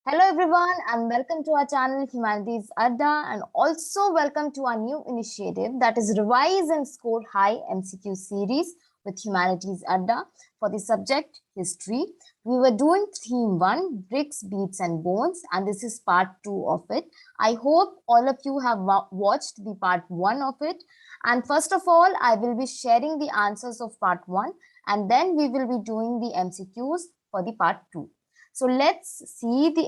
Hello everyone and welcome to our channel Humanities Adda, and also welcome to our new initiative, that is Revise and Score High MCQ series with Humanities Adda for the subject History. We were doing theme 1, Bricks, Beats and Bones, and this is part 2 of it. I hope all of you have watched the part 1 of it, and first of all I will be sharing the answers of part 1 and then we will be doing the MCQs for the part 2. So let's see the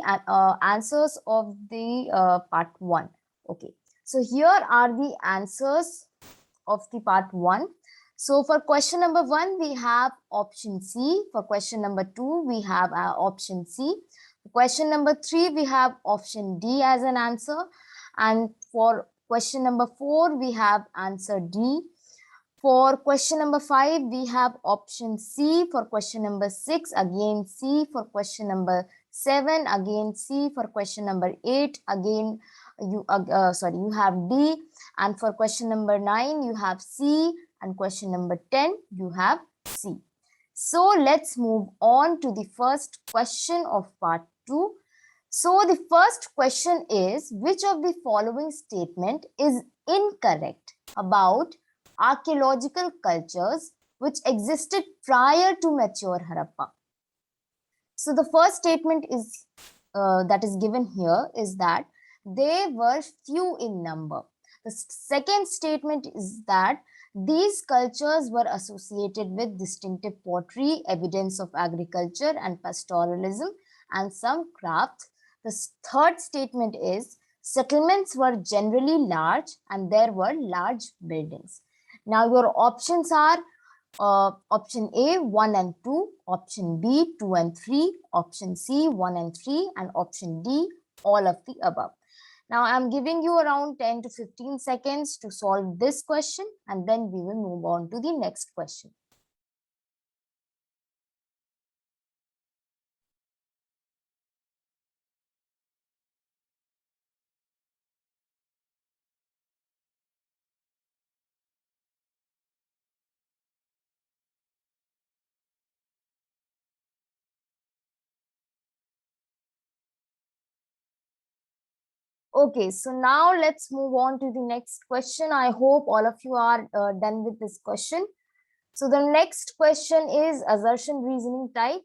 answers of the part 1. Okay, so here are the answers of the part 1. So for question number 1, we have option C. For question number 2, we have option C. For question number 3, we have option D as an answer. And for question number 4, we have answer D. For question number 5, we have option C. For question number 6, again C. For question number 7, again C. For question number 8, again you have D. And for question number 9, you have C. And question number 10, you have C. So let's move on to the first question of part 2. So the first question is, which of the following statement is incorrect about archaeological cultures which existed prior to mature Harappa? So the first statement is that is given here is that they were few in number. The second statement is that these cultures were associated with distinctive pottery, evidence of agriculture and pastoralism, and some crafts. The third statement is settlements were generally large and there were large buildings. Now your options are option A 1 and 2, option B 2 and 3, option C 1 and 3, and option D all of the above. Now I'm giving you around 10 to 15 seconds to solve this question, and then we will move on to the next question. Okay, so now let's move on to the next question. I hope all of you are done with this question. So the next question is assertion reasoning type.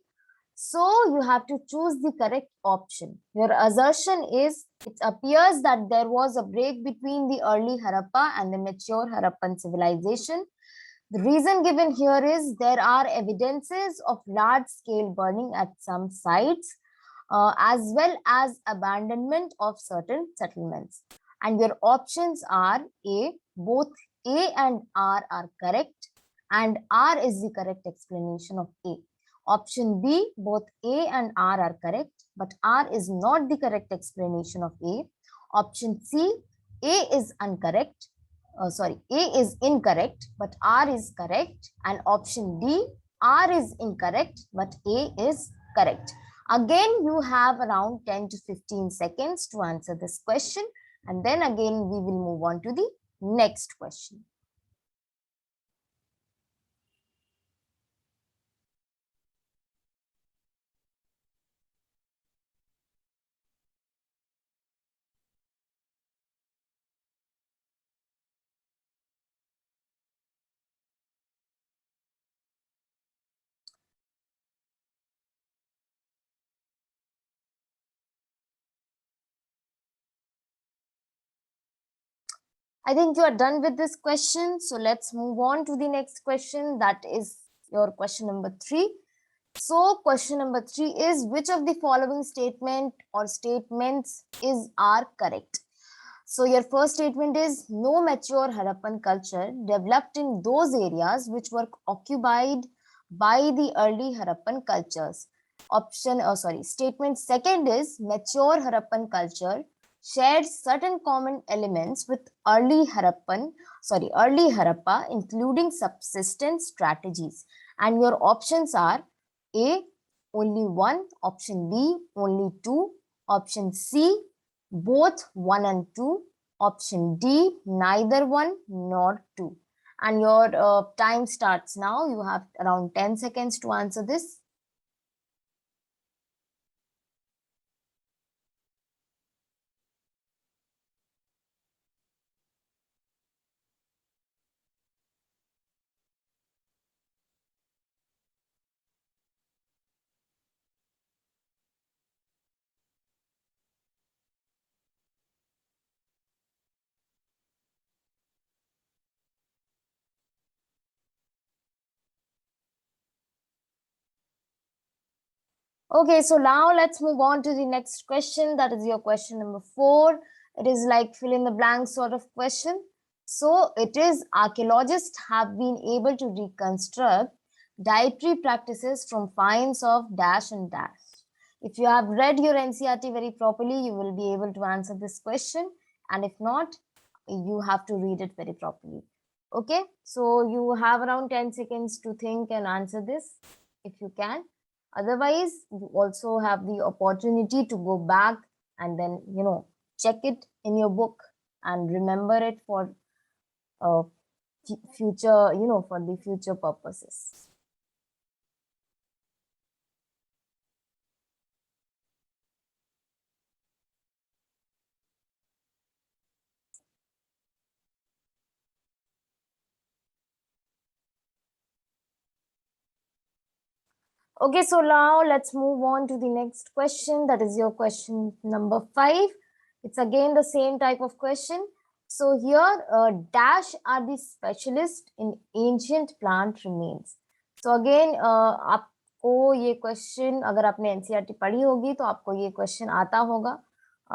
So you have to choose the correct option. Your assertion is, it appears that there was a break between the early Harappa and the mature Harappan civilization. The reason given here is there are evidences of large scale burning at some sites, as well as abandonment of certain settlements. And your options are A, both A and R are correct, and R is the correct explanation of A. Option B, both A and R are correct, but R is not the correct explanation of A. Option C, A is incorrect, but R is correct. And option D, R is incorrect, but A is correct. Again, you have around 10 to 15 seconds to answer this question, and then again we will move on to the next question. I think you are done with this question. So let's move on to the next question. That is your question number 3. So question number 3 is, which of the following statement or statements are correct? So your first statement is, no mature Harappan culture developed in those areas which were occupied by the early Harappan cultures. Statement second is, mature Harappan culture shared certain common elements with early Harappa, including subsistence strategies. And your options are A, only 1, option B, only 2, option C, both 1 and 2, option D, neither 1 nor 2. And your time starts now. You have around 10 seconds to answer this. Okay, so now let's move on to the next question. That is your question number 4. It is like fill in the blank sort of question. So it is archaeologists have been able to reconstruct dietary practices from finds of dash and dash. If you have read your NCERT very properly, you will be able to answer this question. And if not, you have to read it very properly. Okay, so you have around 10 seconds to think and answer this if you can. Otherwise, you also have the opportunity to go back and then, check it in your book and remember it for future, for the future purposes. Okay, so now let's move on to the next question. That is your question number 5. It's again the same type of question. So here, dash are the specialists in ancient plant remains. So again, आपको ये question, अगर आपने NCERT पढ़ी होगी तो आपको ये question आता होगा,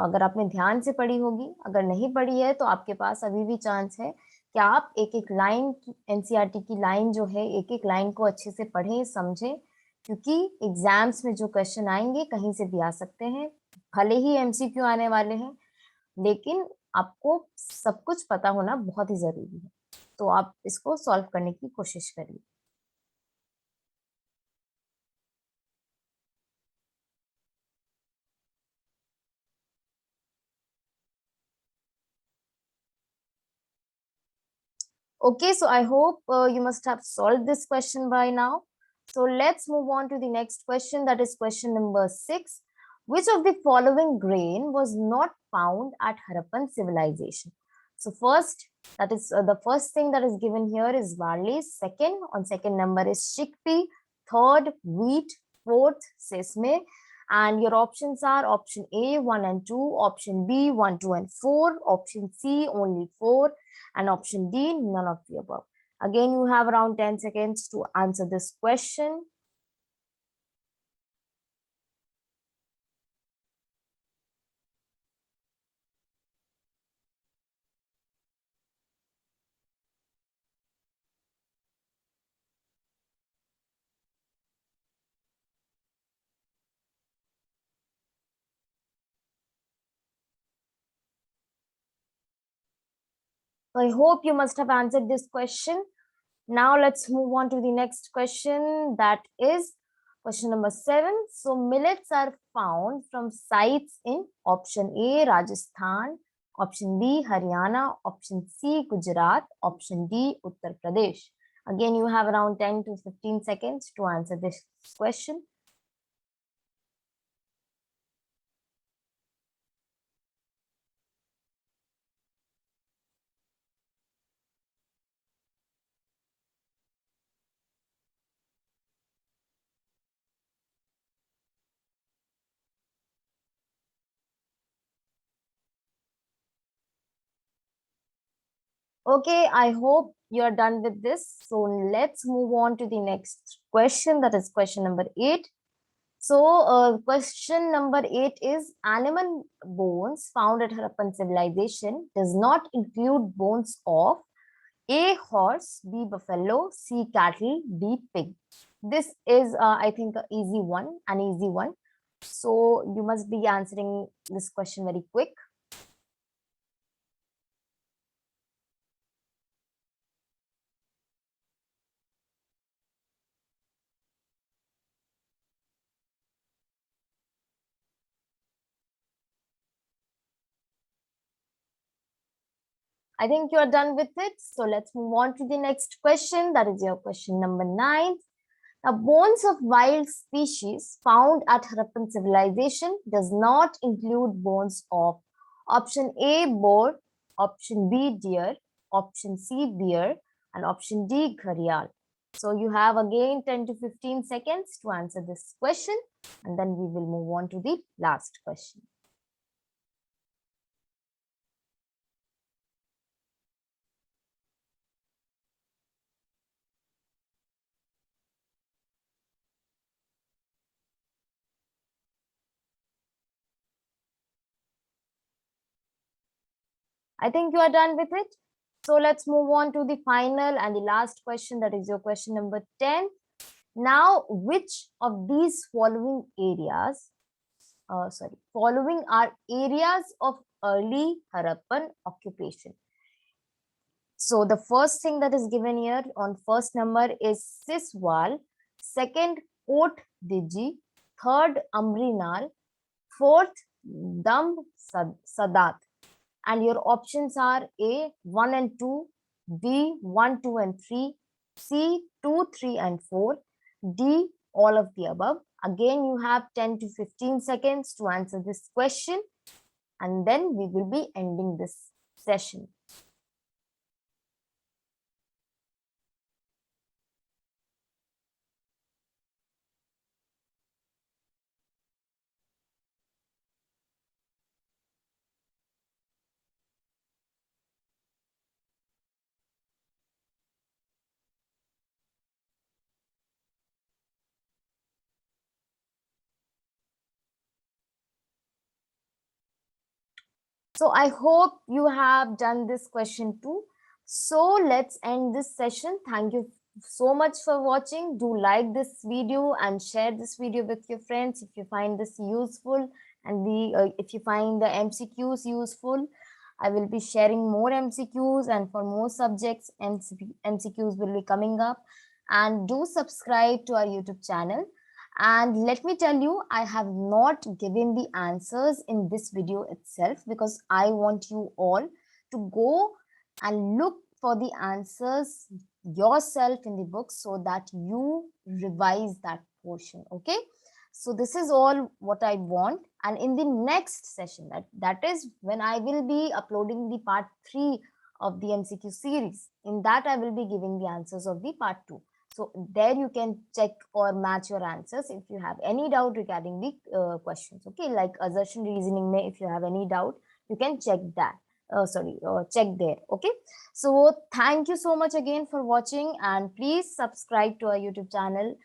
अगर आपने ध्यान से पढ़ी होगी. अगर नहीं पढ़ी है तो आपके पास अभी भी चांस है कि आप एक एक लाइन, एनसीईआरटी की लाइन जो है, एक एक लाइन को अच्छे से पढ़ें, समझें, क्योंकि एग्जाम्स में जो क्वेश्चन आएंगे कहीं से भी आ सकते हैं. भले ही एमसीक्यू आने वाले हैं, लेकिन आपको सब कुछ पता होना बहुत ही जरूरी है. तो आप इसको सॉल्व करने की कोशिश करिए. Okay, so I hope you must have solved this question by now. So let's move on to the next question. That is question number 6. Which of the following grain was not found at Harappan civilization? So first, that is the first thing that is given here is barley. Second, on second number is chickpea. Third, wheat. Fourth, sesame. And your options are option A, 1 and 2, option B, 1, 2 and 4, option C, only 4, and option D, none of the above. Again, you have around 10 seconds to answer this question. So I hope you must have answered this question. Now let's move on to the next question. That is question number 7. So millets are found from sites in option A, Rajasthan, option B, Haryana, option C, Gujarat, option D, Uttar Pradesh. Again, you have around 10 to 15 seconds to answer this question. Okay, I hope you're done with this. So let's move on to the next question. That is question number 8. So question number 8 is animal bones found at Harappan civilization does not include bones of A, horse, B, buffalo, C, cattle, D, pig. This is, I think, an easy one. So you must be answering this question very quick. I think you're done with it. So let's move on to the next question. That is your question number 9. Now, bones of wild species found at Harappan civilization does not include bones of option A, boar, option B, deer, option C, bear, and option D, gharial. So you have again 10 to 15 seconds to answer this question, and then we will move on to the last question. I think you are done with it. So let's move on to the final and the last question. That is your question number 10. Now, which of these following are areas of early Harappan occupation? So the first thing that is given here on first number is Siswal, second Kot Diji, third Amrinal, fourth Dam Sadat. And your options are A 1 and 2, B 1, 2 and 3, C 2, 3 and 4, D all of the above. Again, you have 10 to 15 seconds to answer this question, and then we will be ending this session. So I hope you have done this question too. So let's end this session. Thank you so much for watching. Do like this video and share this video with your friends if you find this useful, and if you find the MCQs useful. I will be sharing more MCQs, and for more subjects, MCQs will be coming up. And do subscribe to our YouTube channel. And let me tell you, I have not given the answers in this video itself because I want you all to go and look for the answers yourself in the book so that you revise that portion. Okay. So this is all what I want. And in the next session, that is when I will be uploading the part 3 of the MCQ series. In that, I will be giving the answers of the part 2. So there you can check or match your answers if you have any doubt regarding the questions. Okay, like assertion reasoning, if you have any doubt, you can check that. Check there. Okay, so thank you so much again for watching, and please subscribe to our YouTube channel.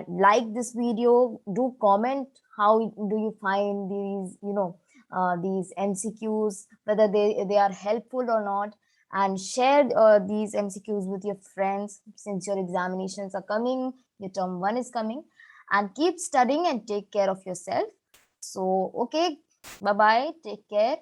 Like this video, do comment how do you find these MCQs, whether they are helpful or not, and share these MCQs with your friends since your examinations are coming, your term 1 is coming, and keep studying and take care of yourself. So, okay, bye-bye, take care.